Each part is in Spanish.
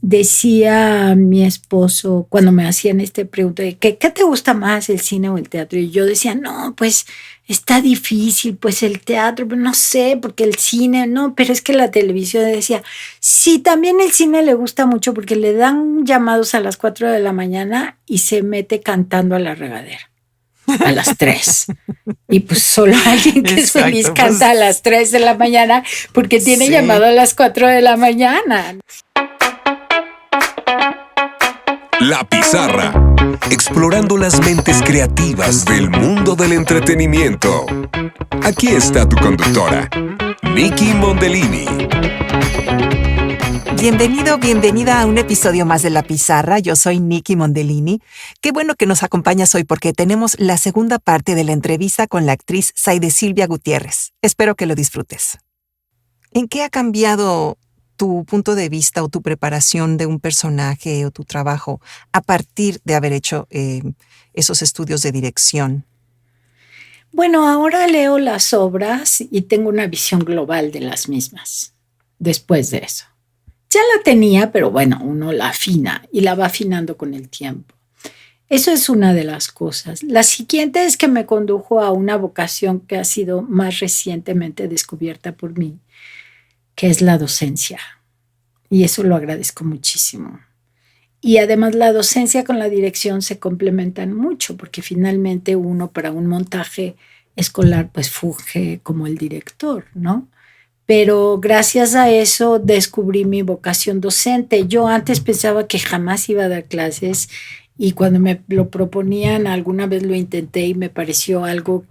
decía mi esposo cuando me hacían este pregunta de ¿qué te gusta más, el cine o el teatro? Y yo decía, no, pues está difícil, pues el teatro, no sé, porque el cine, no, pero es que la televisión. Decía, sí, también el cine le gusta mucho porque le dan llamados a las 4 de la mañana y se mete cantando a la regadera a las 3. Y pues solo alguien que es feliz canta a las 3 de la mañana porque tiene llamado a las 4 de la mañana. La Pizarra, explorando las mentes creativas del mundo del entretenimiento. Aquí está tu conductora, Nikki Mondellini. Bienvenido, bienvenida a un episodio más de La Pizarra. Yo soy Nikki Mondellini. Qué bueno que nos acompañas hoy porque tenemos la segunda parte de la entrevista con la actriz Zaide Silvia Gutiérrez. Espero que lo disfrutes. ¿En qué ha cambiado tu punto de vista o tu preparación de un personaje o tu trabajo a partir de haber hecho esos estudios de dirección? Bueno, ahora leo las obras y tengo una visión global de las mismas después de eso. Ya la tenía, pero bueno, uno la afina y la va afinando con el tiempo. Eso es una de las cosas. La siguiente es que me condujo a una vocación que ha sido más recientemente descubierta por mí, que es la docencia. Y eso lo agradezco muchísimo. Y además la docencia con la dirección se complementan mucho, porque finalmente uno para un montaje escolar pues funge como el director, ¿no? Pero gracias a eso descubrí mi vocación docente. Yo antes pensaba que jamás iba a dar clases y cuando me lo proponían alguna vez lo intenté y me pareció algo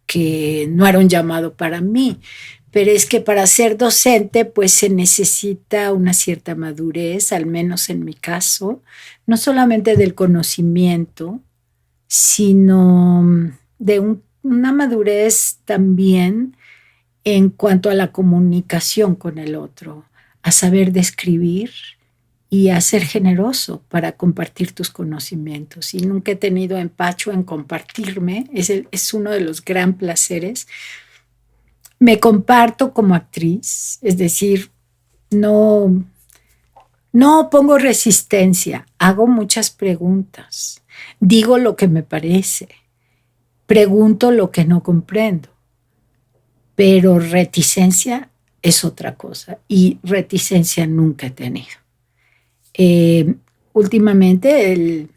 que no era un llamado para mí. Pero es que para ser docente pues se necesita una cierta madurez, al menos en mi caso, no solamente del conocimiento, sino de una madurez también en cuanto a la comunicación con el otro, a saber describir y a ser generoso para compartir tus conocimientos. Y nunca he tenido empacho en compartirme, es uno de los gran placeres. Me comparto como actriz, es decir, no pongo resistencia, hago muchas preguntas, digo lo que me parece, pregunto lo que no comprendo, pero reticencia es otra cosa y reticencia nunca he tenido. Últimamente,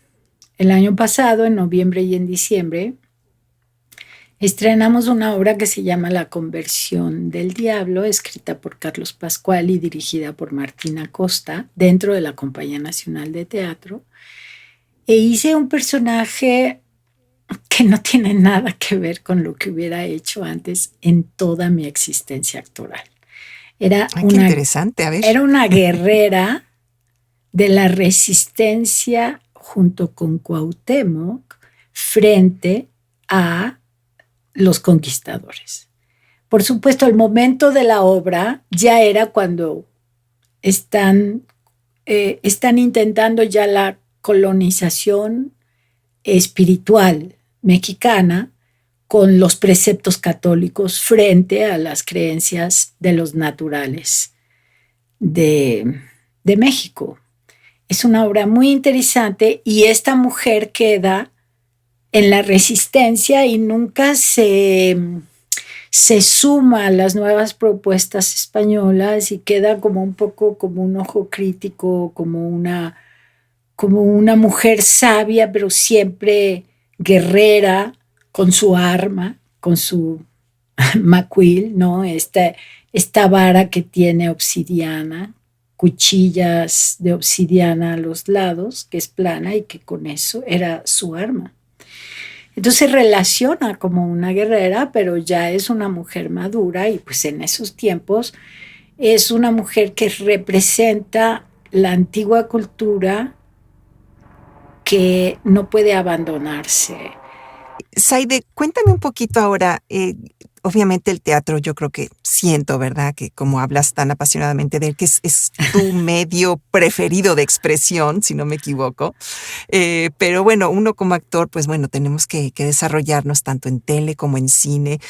el año pasado, en noviembre y en diciembre, estrenamos una obra que se llama La Conversión del Diablo, escrita por Carlos Pascual y dirigida por Martina Costa, dentro de la Compañía Nacional de Teatro. E hice un personaje que no tiene nada que ver con lo que hubiera hecho antes en toda mi existencia actoral. Qué interesante, a ver. Era una guerrera de la resistencia junto con Cuauhtémoc frente a los conquistadores. Por supuesto, el momento de la obra ya era cuando están intentando ya la colonización espiritual mexicana con los preceptos católicos frente a las creencias de los naturales de México. Es una obra muy interesante y esta mujer queda en la resistencia y nunca se suma a las nuevas propuestas españolas y queda como un poco como un ojo crítico, como una mujer sabia, pero siempre guerrera, con su arma, con su macuil, ¿no? Esta vara que tiene obsidiana, cuchillas de obsidiana a los lados, que es plana y que con eso era su arma. Entonces se relaciona como una guerrera, pero ya es una mujer madura y pues en esos tiempos es una mujer que representa la antigua cultura que no puede abandonarse. Saide, cuéntame un poquito ahora. Obviamente el teatro, yo creo que siento, ¿verdad? Que como hablas tan apasionadamente de él, que es tu medio preferido de expresión, si no me equivoco. Pero bueno, uno como actor, pues bueno, tenemos que desarrollarnos tanto en tele como en cine.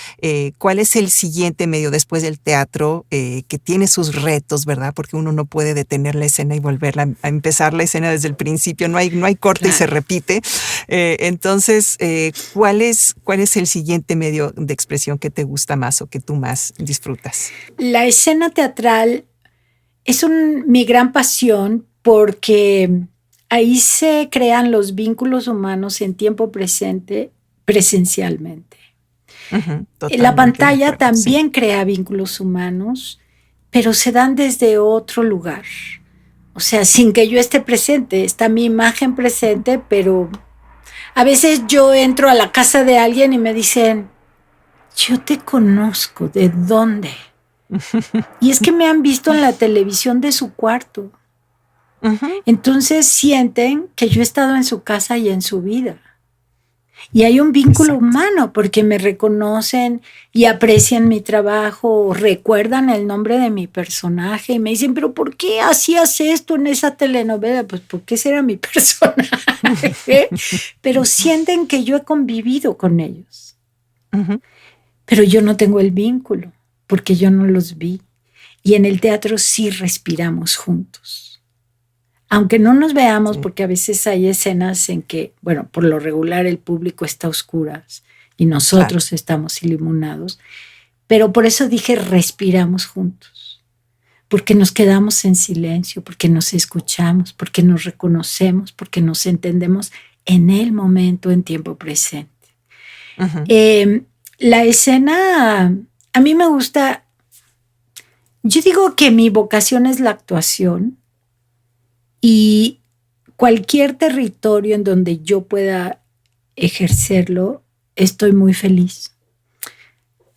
¿Cuál es el siguiente medio después del teatro que tiene sus retos, ¿verdad? Porque uno no puede detener la escena y volverla a empezar la escena desde el principio. No hay corte y se repite. Entonces, ¿cuál es el siguiente medio de expresión que te gusta más o que tú más disfrutas? La escena teatral es mi gran pasión porque ahí se crean los vínculos humanos en tiempo presente, presencialmente. La pantalla también crea vínculos humanos, pero se dan desde otro lugar. O sea, sin que yo esté presente, está mi imagen presente, pero a veces yo entro a la casa de alguien y me dicen, yo te conozco, ¿de dónde? Y es que me han visto en la televisión de su cuarto. Entonces sienten que yo he estado en su casa y en su vida. Y hay un vínculo humano porque me reconocen y aprecian mi trabajo, recuerdan el nombre de mi personaje y me dicen, pero ¿por qué hacías esto en esa telenovela? Pues porque ese era mi personaje. Pero sienten que yo he convivido con ellos. Pero yo no tengo el vínculo porque yo no los vi. Y en el teatro sí respiramos juntos. Aunque no nos veamos, porque a veces hay escenas en que, bueno, por lo regular el público está a oscuras y nosotros estamos iluminados. Pero por eso dije respiramos juntos. Porque nos quedamos en silencio, porque nos escuchamos, porque nos reconocemos, porque nos entendemos en el momento, en tiempo presente. La escena, a mí me gusta, yo digo que mi vocación es la actuación y cualquier territorio en donde yo pueda ejercerlo, estoy muy feliz.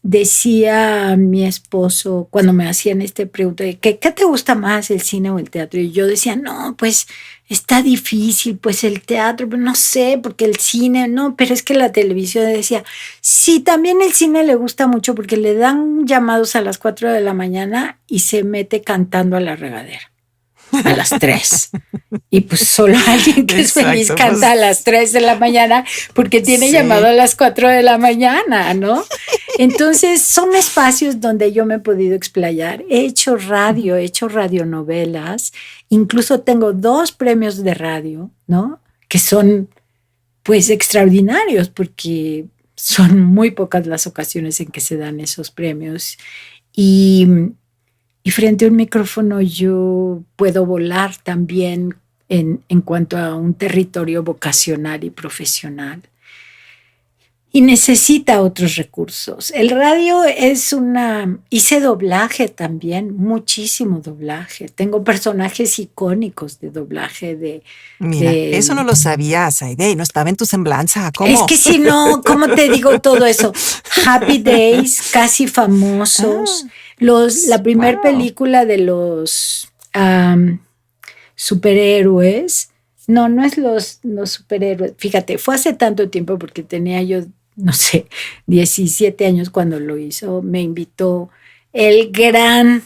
Decía mi esposo cuando me hacían esta pregunta de ¿qué te gusta más, el cine o el teatro? Y yo decía, no, pues está difícil, pues el teatro, pero no sé, porque el cine, no, pero es que la televisión. Decía, sí, también el cine le gusta mucho porque le dan llamados a las 4 de la mañana y se mete cantando a la regadera a las 3. Y pues solo alguien que es feliz canta a las 3 de la mañana porque tiene llamado a las 4 de la mañana, ¿no? Entonces son espacios donde yo me he podido explayar. He hecho radionovelas, incluso tengo 2 premios de radio, ¿no? Que son pues extraordinarios porque son muy pocas las ocasiones en que se dan esos premios. Y frente a un micrófono yo puedo volar también en cuanto a un territorio vocacional y profesional. Y necesita otros recursos. El radio es hice doblaje también, muchísimo doblaje. Tengo personajes icónicos de doblaje. Mira, eso no lo sabía, Saide, no estaba en tu semblanza. ¿Cómo? Es que si no, ¿cómo te digo todo eso? Happy Days, Casi Famosos. La primera película de los superhéroes. No es los superhéroes. Fíjate, fue hace tanto tiempo porque tenía yo, no sé, 17 años cuando lo hizo. Me invitó el gran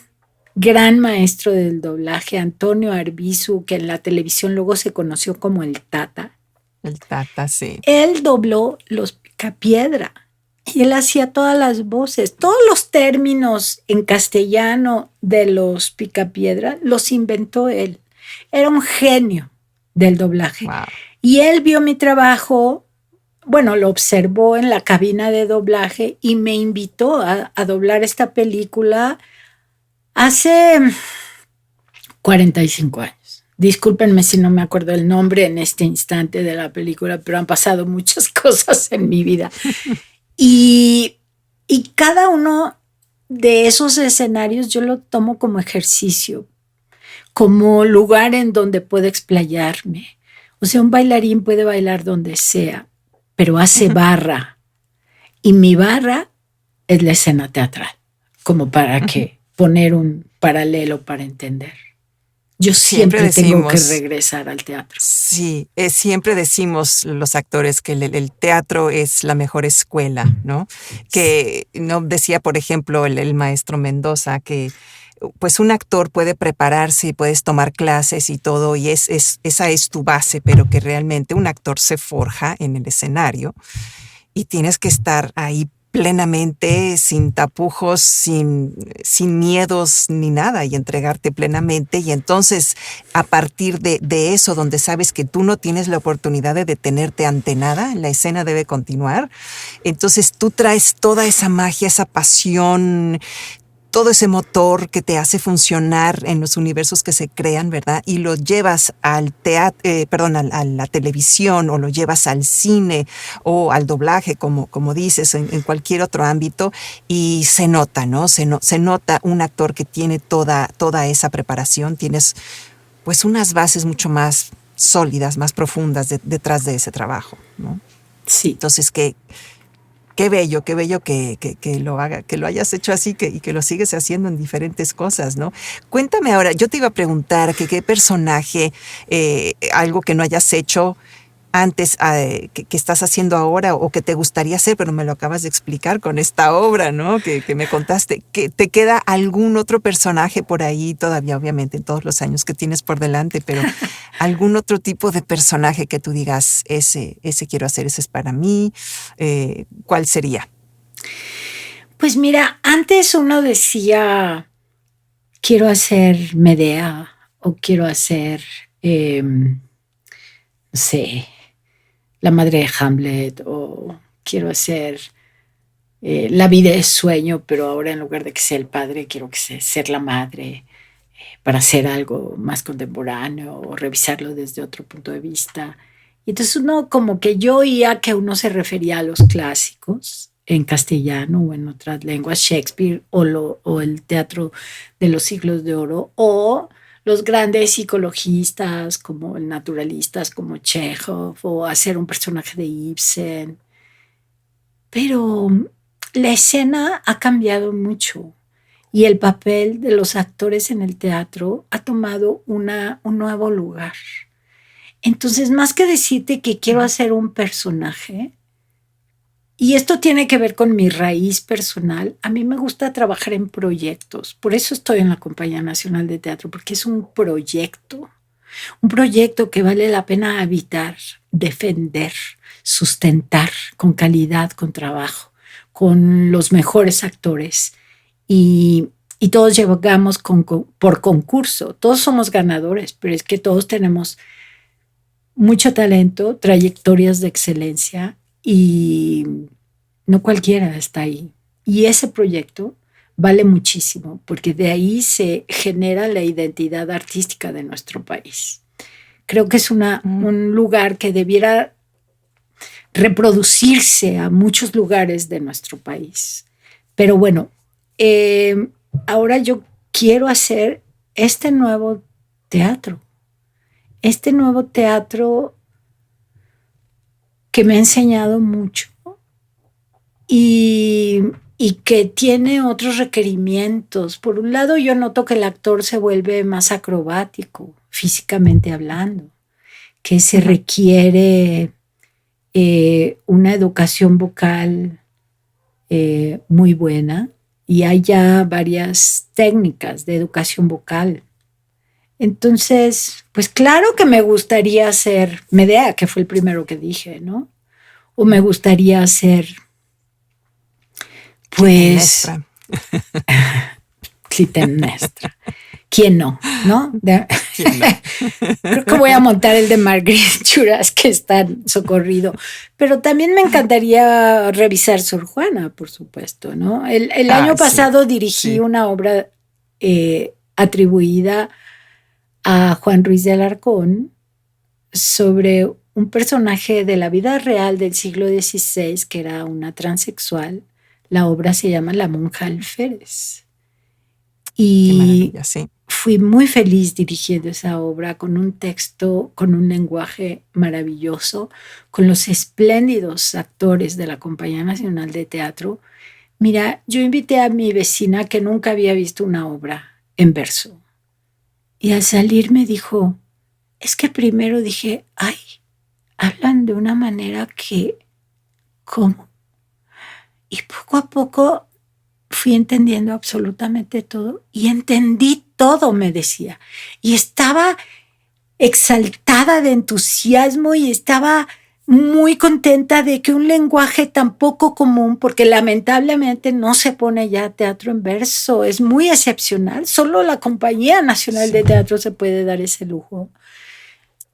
maestro del doblaje, Antonio Arbizu, que en la televisión luego se conoció como el Tata. El Tata, sí. Él dobló Los Picapiedra. Y él hacía todas las voces, todos los términos en castellano de Los Picapiedra los inventó él. Era un genio del doblaje. Wow. Y él vio mi trabajo, bueno, lo observó en la cabina de doblaje y me invitó a doblar esta película hace 45 años. Discúlpenme si no me acuerdo el nombre en este instante de la película, pero han pasado muchas cosas en mi vida. Y cada uno de esos escenarios yo lo tomo como ejercicio, como lugar en donde puedo explayarme. O sea, un bailarín puede bailar donde sea, pero hace barra. Y mi barra es la escena teatral, como para que poner un paralelo para entender. Yo siempre tengo que decimos, regresar al teatro. sí, siempre decimos los actores que el teatro es la mejor escuela, ¿no? Que no decía, por ejemplo, el maestro Mendoza que pues un actor puede prepararse y puedes tomar clases y todo, y esa es tu base, pero que realmente un actor se forja en el escenario y tienes que estar ahí plenamente, sin tapujos, sin miedos ni nada, y entregarte plenamente. Y entonces, a partir de eso, donde sabes que tú no tienes la oportunidad de detenerte ante nada, la escena debe continuar, entonces tú traes toda esa magia, esa pasión, todo ese motor que te hace funcionar en los universos que se crean, ¿verdad? Y lo llevas al teatro, a la televisión, o lo llevas al cine o al doblaje, como dices, en cualquier otro ámbito, y se nota, ¿no? Se nota un actor que tiene toda esa preparación, tienes pues unas bases mucho más sólidas, más profundas detrás de ese trabajo, ¿no? Sí. Entonces, qué bello que lo haga, que lo hayas hecho así, y que lo sigues haciendo en diferentes cosas, ¿no? Cuéntame ahora, yo te iba a preguntar que qué personaje, algo que no hayas hecho antes, que estás haciendo ahora o que te gustaría hacer, pero me lo acabas de explicar con esta obra, ¿no? Que me contaste. ¿Que te queda algún otro personaje por ahí todavía, obviamente, en todos los años que tienes por delante, pero algún otro tipo de personaje que tú digas, ese quiero hacer, ese es para mí? ¿Cuál sería? Pues mira, antes uno decía, quiero hacer Medea o quiero hacer, no sé, la madre de Hamlet, o quiero hacer La vida es sueño, pero ahora en lugar de que sea el padre, quiero que sea ser la madre, para hacer algo más contemporáneo o revisarlo desde otro punto de vista. Y entonces uno, como que yo oía que uno se refería a los clásicos en castellano o en otras lenguas, Shakespeare o el teatro de los siglos de oro, o los grandes psicologistas como el naturalistas como Chekhov, o hacer un personaje de Ibsen. Pero la escena ha cambiado mucho y el papel de los actores en el teatro ha tomado un nuevo lugar. Entonces, más que decirte que quiero hacer un personaje, y esto tiene que ver con mi raíz personal, a mí me gusta trabajar en proyectos. Por eso estoy en la Compañía Nacional de Teatro, porque es un proyecto que vale la pena habitar, defender, sustentar con calidad, con trabajo, con los mejores actores. Y todos llegamos por concurso. Todos somos ganadores, pero es que todos tenemos mucho talento, trayectorias de excelencia, y no cualquiera está ahí. Y ese proyecto vale muchísimo porque de ahí se genera la identidad artística de nuestro país. Creo que es un lugar que debiera reproducirse a muchos lugares de nuestro país. Pero bueno, ahora yo quiero hacer este nuevo teatro que me ha enseñado mucho y que tiene otros requerimientos. Por un lado, yo noto que el actor se vuelve más acrobático, físicamente hablando, que se requiere una educación vocal muy buena, y hay ya varias técnicas de educación vocal. Entonces, pues claro que me gustaría hacer Medea, que fue el primero que dije, ¿no? O me gustaría hacer, pues, Clitemnestra. ¿Quién no? ¿No? ¿Quién no? Creo que voy a montar el de Marguerite Duras, que está socorrido. Pero también me encantaría revisar Sor Juana, por supuesto, ¿no? El año pasado dirigí una obra atribuida a Juan Ruiz de Alarcón sobre un personaje de la vida real del siglo XVI que era una transexual. La obra se llama La monja alférez. Y fui muy feliz dirigiendo esa obra, con un texto, con un lenguaje maravilloso, con los espléndidos actores de la Compañía Nacional de Teatro. Mira, yo invité a mi vecina que nunca había visto una obra en verso. Y al salir me dijo, es que primero dije, ay, hablan de una manera que, ¿cómo? Y poco a poco fui entendiendo absolutamente todo y entendí todo, me decía. Y estaba exaltada de entusiasmo y estaba muy contenta de que un lenguaje tan poco común, porque lamentablemente no se pone ya teatro en verso, es muy excepcional, solo la Compañía Nacional de Teatro se puede dar ese lujo.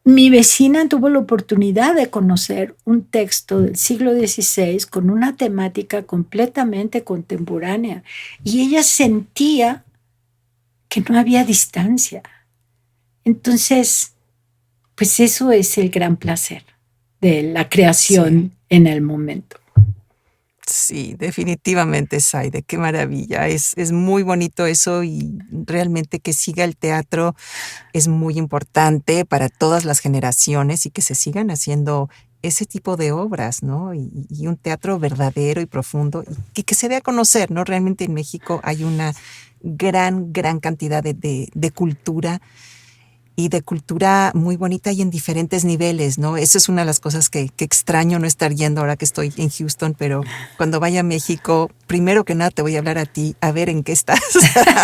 Mi vecina tuvo la oportunidad de conocer un texto del siglo XVI con una temática completamente contemporánea y ella sentía que no había distancia. Entonces, pues eso es el gran placer de la creación en el momento. Sí, definitivamente, Zaide, qué maravilla. Es muy bonito eso y realmente que siga el teatro es muy importante para todas las generaciones y que se sigan haciendo ese tipo de obras, ¿no? Y un teatro verdadero y profundo y que se dé a conocer, ¿no? Realmente en México hay una gran cantidad de cultura y de cultura muy bonita y en diferentes niveles, ¿no? Eso es una de las cosas que extraño no estar yendo ahora que estoy en Houston, pero cuando vaya a México, primero que nada te voy a hablar a ti, a ver en qué estás.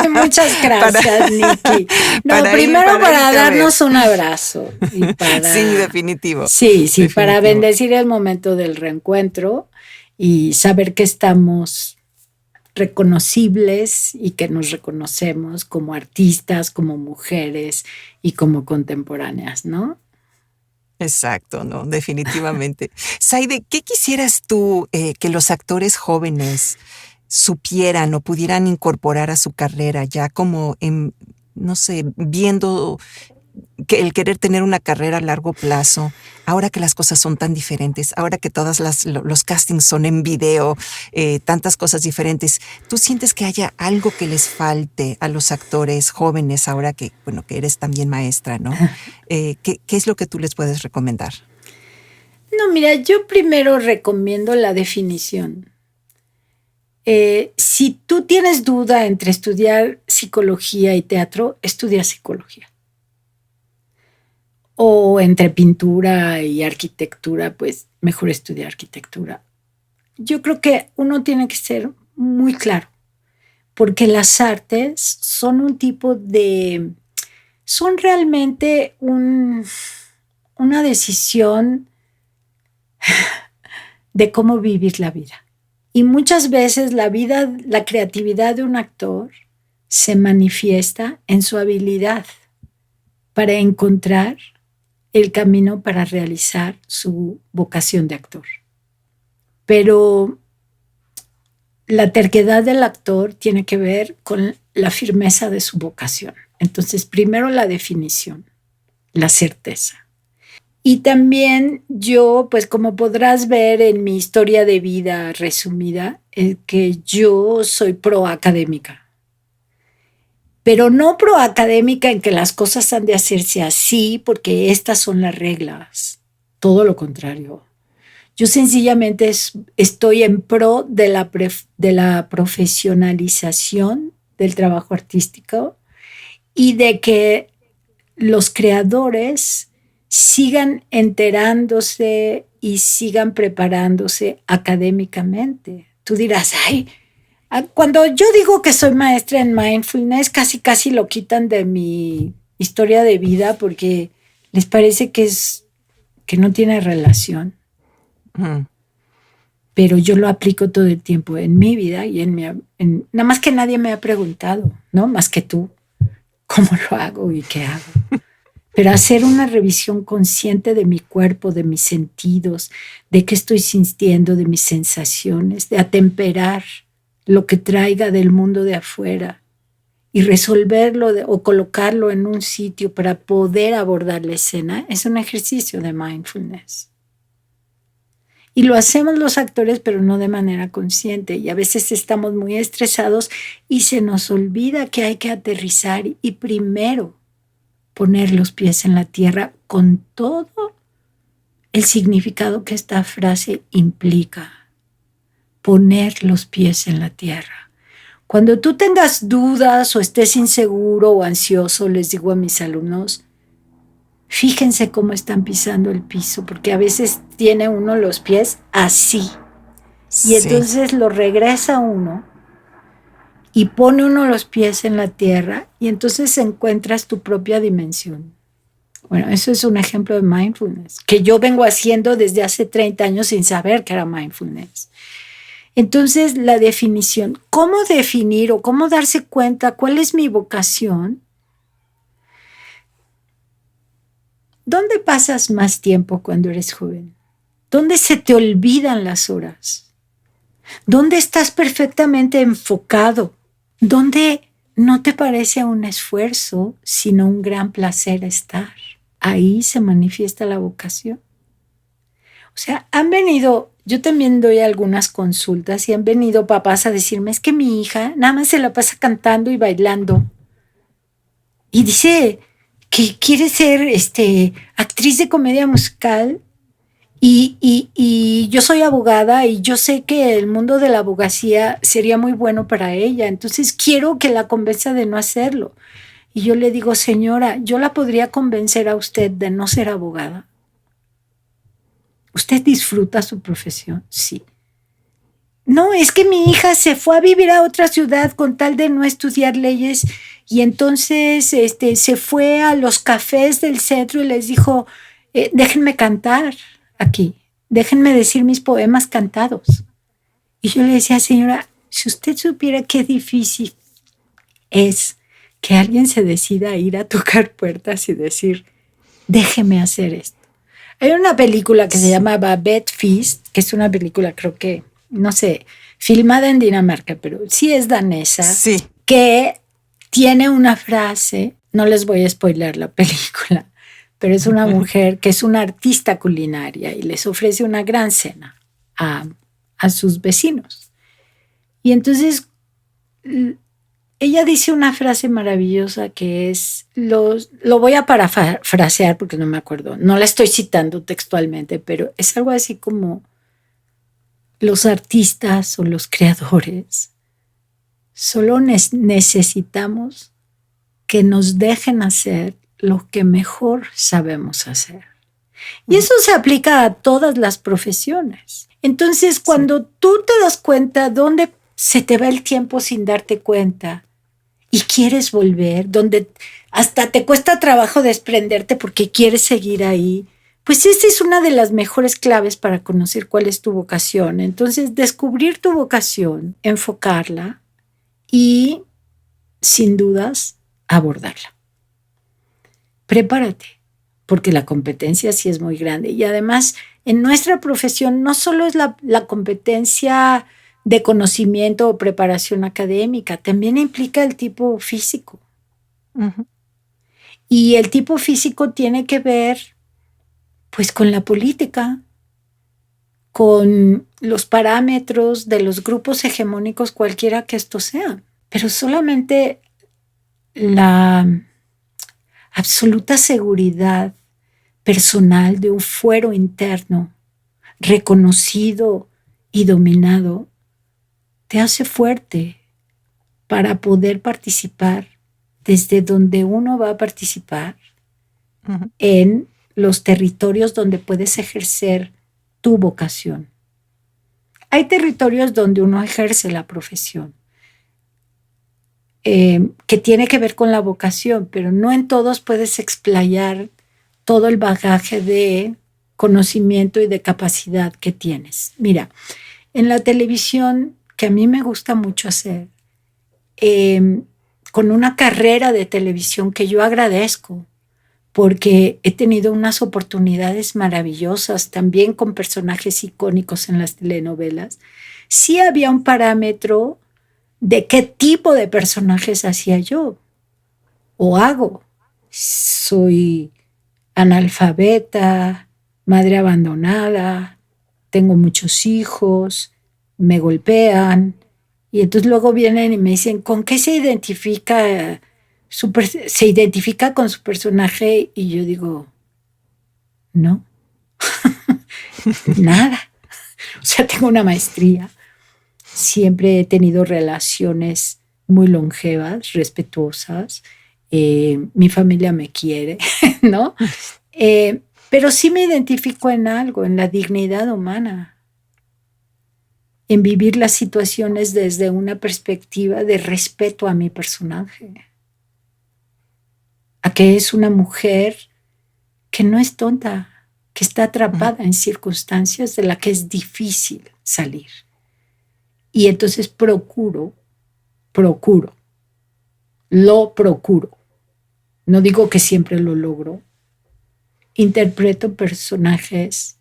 Muchas gracias, Nikki. No, primero para darnos un abrazo. Y para, sí, definitivo. Sí, definitivo. Para bendecir el momento del reencuentro y saber que estamos reconocibles y que nos reconocemos como artistas, como mujeres y como contemporáneas, ¿no? Exacto, no, definitivamente. Zaide, ¿qué quisieras tú que los actores jóvenes supieran o pudieran incorporar a su carrera ya como no sé, viendo que el querer tener una carrera a largo plazo, ahora que las cosas son tan diferentes, ahora que todas los castings son en video, tantas cosas diferentes, ¿tú sientes que haya algo que les falte a los actores jóvenes ahora que, bueno, que eres también maestra, ¿no? ¿Qué es lo que tú les puedes recomendar? No, mira, yo primero recomiendo la definición. Si tú tienes duda entre estudiar psicología y teatro, estudia psicología. O entre pintura y arquitectura, pues mejor estudiar arquitectura. Yo creo que uno tiene que ser muy claro, porque las artes son un tipo de... son realmente una decisión de cómo vivir la vida. Y muchas veces la creatividad de un actor se manifiesta en su habilidad para encontrar el camino para realizar su vocación de actor. Pero la terquedad del actor tiene que ver con la firmeza de su vocación. Entonces, primero la definición, la certeza. Y también yo, pues como podrás ver en mi historia de vida resumida, es que yo soy proacadémica. Pero no proacadémica en que las cosas han de hacerse así porque estas son las reglas. Todo lo contrario. Yo sencillamente estoy en pro de la profesionalización del trabajo artístico y de que los creadores sigan enterándose y sigan preparándose académicamente. Tú dirás, ay, cuando yo digo que soy maestra en mindfulness, casi lo quitan de mi historia de vida porque les parece que no tiene relación. Pero yo lo aplico todo el tiempo en mi vida y nada más que nadie me ha preguntado, ¿no? Más que tú, cómo lo hago y qué hago. Pero hacer una revisión consciente de mi cuerpo, de mis sentidos, de qué estoy sintiendo, de mis sensaciones, de atemperar lo que traiga del mundo de afuera y resolverlo o colocarlo en un sitio para poder abordar la escena, es un ejercicio de mindfulness. Y lo hacemos los actores, pero no de manera consciente. Y a veces estamos muy estresados y se nos olvida que hay que aterrizar y primero poner los pies en la tierra con todo el significado que esta frase implica. Poner los pies en la tierra. Cuando tú tengas dudas o estés inseguro o ansioso, les digo a mis alumnos, fíjense cómo están pisando el piso, porque a veces tiene uno los pies así. Y entonces lo regresa uno y pone uno los pies en la tierra y entonces encuentras tu propia dimensión. Bueno, eso es un ejemplo de mindfulness, que yo vengo haciendo desde hace 30 años sin saber que era mindfulness. Entonces, la definición, ¿cómo definir o cómo darse cuenta cuál es mi vocación? ¿Dónde pasas más tiempo cuando eres joven? ¿Dónde se te olvidan las horas? ¿Dónde estás perfectamente enfocado? ¿Dónde no te parece un esfuerzo, sino un gran placer estar? Ahí se manifiesta la vocación. O sea, han venido, yo también doy algunas consultas y han venido papás a decirme, es que mi hija nada más se la pasa cantando y bailando. Y dice que quiere ser actriz de comedia musical y yo soy abogada y yo sé que el mundo de la abogacía sería muy bueno para ella. Entonces quiero que la convenza de no hacerlo. Y yo le digo, señora, yo la podría convencer a usted de no ser abogada. ¿Usted disfruta su profesión? Sí. No, es que mi hija se fue a vivir a otra ciudad con tal de no estudiar leyes y entonces se fue a los cafés del centro y les dijo, déjenme cantar aquí, déjenme decir mis poemas cantados. Y yo le decía, señora, si usted supiera qué difícil es que alguien se decida a ir a tocar puertas y decir, déjeme hacer esto. Hay una película que se llama Babette Feast, que es una película, creo que, no sé, filmada en Dinamarca, pero sí es danesa, sí, que tiene una frase, no les voy a spoiler la película, pero es una mujer que es una artista culinaria y les ofrece una gran cena a sus vecinos. Y entonces ella dice una frase maravillosa que es, lo voy a parafrasear porque no me acuerdo, no la estoy citando textualmente, pero es algo así como los artistas o los creadores solo necesitamos que nos dejen hacer lo que mejor sabemos hacer. Y eso se aplica a todas las profesiones. Entonces, cuando tú te das cuenta dónde se te va el tiempo sin darte cuenta y quieres volver, donde hasta te cuesta trabajo desprenderte porque quieres seguir ahí, pues esta es una de las mejores claves para conocer cuál es tu vocación. Entonces, descubrir tu vocación, enfocarla y, sin dudas, abordarla. Prepárate, porque la competencia sí es muy grande. Y además, en nuestra profesión no solo es la competencia de conocimiento o preparación académica, también implica el tipo físico. Uh-huh. Y el tipo físico tiene que ver, pues, con la política, con los parámetros de los grupos hegemónicos, cualquiera que estos sean. Pero solamente la absoluta seguridad personal de un fuero interno reconocido y dominado te hace fuerte para poder participar desde donde uno va a participar uh-huh. en los territorios donde puedes ejercer tu vocación. Hay territorios donde uno ejerce la profesión, que tiene que ver con la vocación, pero no en todos puedes explayar todo el bagaje de conocimiento y de capacidad que tienes. Mira, en la televisión, que a mí me gusta mucho hacer, con una carrera de televisión que yo agradezco, porque he tenido unas oportunidades maravillosas, también con personajes icónicos en las telenovelas, sí había un parámetro de qué tipo de personajes hacía yo o hago. Soy analfabeta, madre abandonada, tengo muchos hijos, me golpean, y entonces luego vienen y me dicen, ¿con qué se identifica? Se identifica con su personaje, y yo digo, no, nada. O sea, tengo una maestría, siempre he tenido relaciones muy longevas, respetuosas. Mi familia me quiere, ¿no? Pero sí me identifico en algo, en la dignidad humana, en vivir las situaciones desde una perspectiva de respeto a mi personaje, a que es una mujer que no es tonta, que está atrapada en circunstancias de las que es difícil salir. Y entonces procuro, no digo que siempre lo logro, interpreto personajes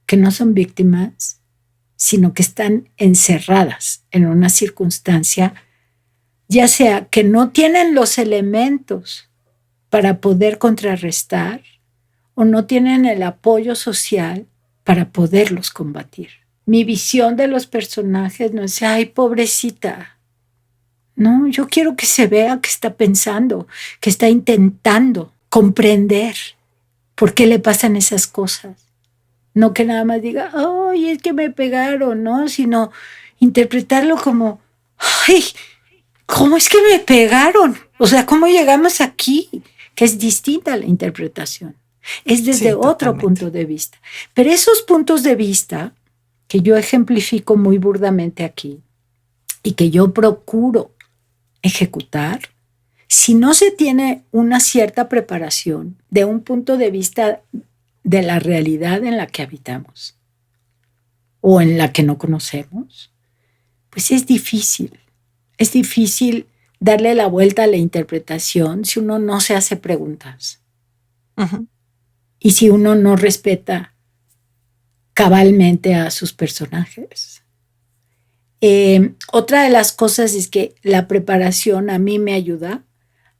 que no son víctimas, sino que están encerradas en una circunstancia, ya sea que no tienen los elementos para poder contrarrestar o no tienen el apoyo social para poderlos combatir. Mi visión de los personajes no es, ay, pobrecita. No, yo quiero que se vea que está pensando, que está intentando comprender por qué le pasan esas cosas. No que nada más diga, ay, es que me pegaron, ¿no? Sino interpretarlo como, ay, ¿cómo es que me pegaron? O sea, ¿cómo llegamos aquí? Que es distinta la interpretación. Es desde otro punto de vista. Pero esos puntos de vista que yo ejemplifico muy burdamente aquí y que yo procuro ejecutar, si no se tiene una cierta preparación de un punto de vista de la realidad en la que habitamos o en la que no conocemos, pues es difícil. Es difícil darle la vuelta a la interpretación si uno no se hace preguntas. Uh-huh. Y si uno no respeta cabalmente a sus personajes. Otra de las cosas es que la preparación a mí me ayuda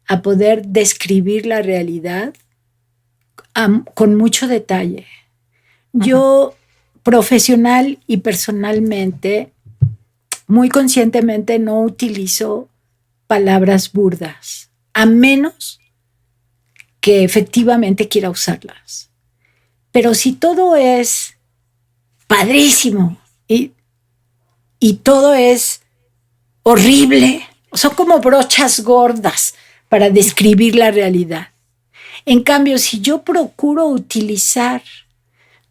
a poder describir la realidad con mucho detalle. Uh-huh. Yo, profesional y personalmente, muy conscientemente no utilizo palabras burdas, a menos que efectivamente quiera usarlas. Pero si todo es padrísimo y todo es horrible, son como brochas gordas para describir la realidad. En cambio, si yo procuro utilizar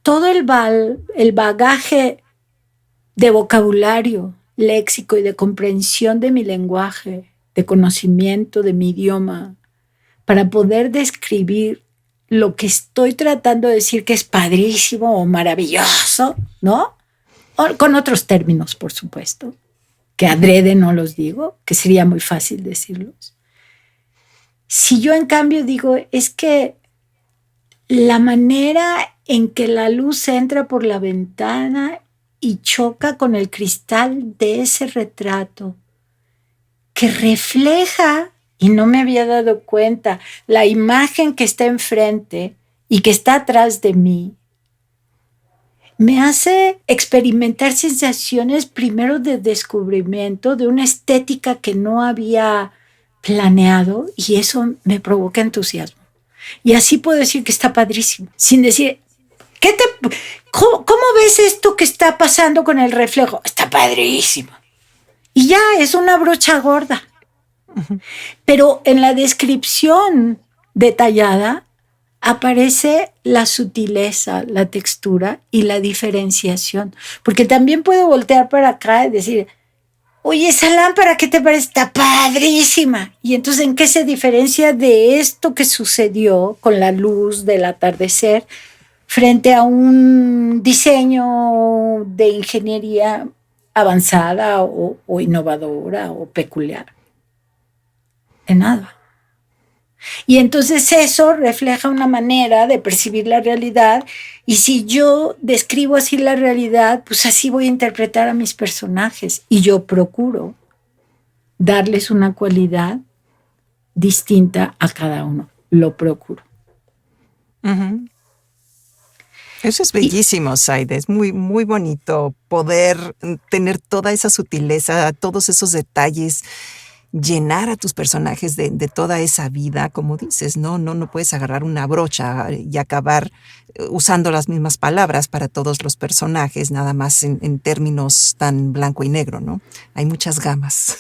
todo el bagaje de vocabulario, léxico y de comprensión de mi lenguaje, de conocimiento de mi idioma, para poder describir lo que estoy tratando de decir que es padrísimo o maravilloso, ¿no? O con otros términos, por supuesto, que adrede no los digo, que sería muy fácil decirlos. Si yo en cambio digo, es que la manera en que la luz entra por la ventana y choca con el cristal de ese retrato, que refleja, y no me había dado cuenta, la imagen que está enfrente y que está atrás de mí, me hace experimentar sensaciones primero de descubrimiento, de una estética que no había planeado, y eso me provoca entusiasmo. Y así puedo decir que está padrísimo, sin decir, ¿cómo ves esto que está pasando con el reflejo? Está padrísimo. Y ya, es una brocha gorda. Uh-huh. Pero en la descripción detallada aparece la sutileza, la textura y la diferenciación. Porque también puedo voltear para acá y decir, oye, esa lámpara, ¿qué te parece? Está padrísima. Y entonces, ¿en qué se diferencia de esto que sucedió con la luz del atardecer frente a un diseño de ingeniería avanzada o innovadora o peculiar? De nada. Y entonces eso refleja una manera de percibir la realidad, y si yo describo así la realidad, pues así voy a interpretar a mis personajes, y yo procuro darles una cualidad distinta a cada uno. Lo procuro. Uh-huh. Eso es bellísimo, Zaide. Es muy, muy bonito poder tener toda esa sutileza, todos esos detalles. llenar a tus personajes de toda esa vida, como dices, no puedes agarrar una brocha y acabar usando las mismas palabras para todos los personajes, nada más en términos tan blanco y negro, ¿no? Hay muchas gamas.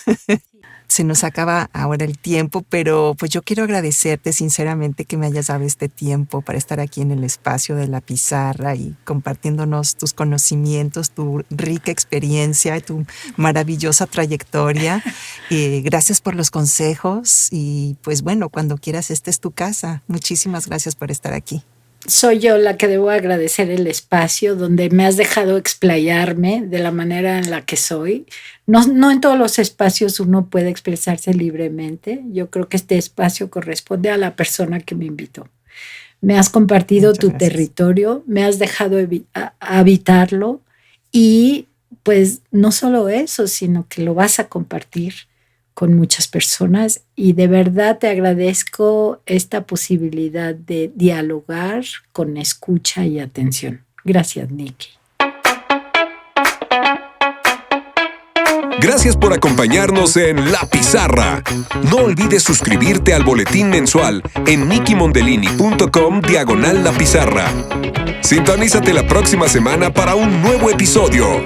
Se nos acaba ahora el tiempo, pero pues yo quiero agradecerte sinceramente que me hayas dado este tiempo para estar aquí en el espacio de La Pizarra y compartiéndonos tus conocimientos, tu rica experiencia, tu maravillosa trayectoria. Gracias por los consejos y pues bueno, cuando quieras, esta es tu casa. Muchísimas gracias por estar aquí. Soy yo la que debo agradecer el espacio donde me has dejado explayarme de la manera en la que soy. No en todos los espacios uno puede expresarse libremente. Yo creo que este espacio corresponde a la persona que me invitó. Me has compartido Muchas tu gracias. territorio, me has dejado habitarlo y pues no solo eso, sino que lo vas a compartir con muchas personas y de verdad te agradezco esta posibilidad de dialogar con escucha y atención. Gracias, Nikki. Gracias por acompañarnos en La Pizarra. No olvides suscribirte al boletín mensual en nikimondelini.com/La Pizarra. Sintonízate la próxima semana para un nuevo episodio.